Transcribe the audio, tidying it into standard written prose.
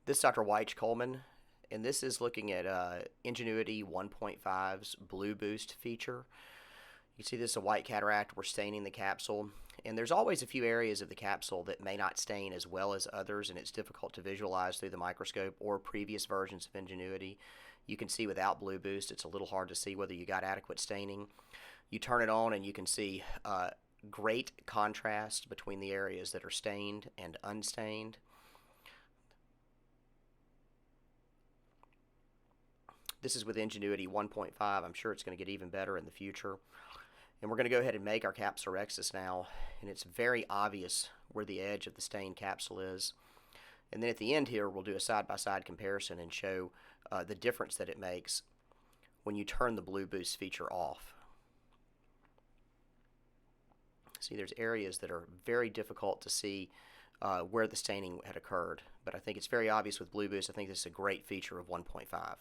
This is Dr. Weich Coleman, and this is looking at Ngenuity 1.5's Blue Boost feature. You can see this is a white cataract. We're staining the capsule, and there's always a few areas of the capsule that may not stain as well as others, and it's difficult to visualize through the microscope or previous versions of Ngenuity. You can see without Blue Boost, it's a little hard to see whether you got adequate staining. You turn it on, and you can see great contrast between the areas that are stained and unstained. This is with Ngenuity 1.5. I'm sure it's going to get even better in the future. And we're going to go ahead and make our Capsulorhexis now. And it's very obvious where the edge of the stained capsule is. And then at the end here, we'll do a side-by-side comparison and show the difference that it makes when you turn the Blue Boost feature off. See, there's areas that are very difficult to see where the staining had occurred. But I think it's very obvious with Blue Boost. I think this is a great feature of 1.5.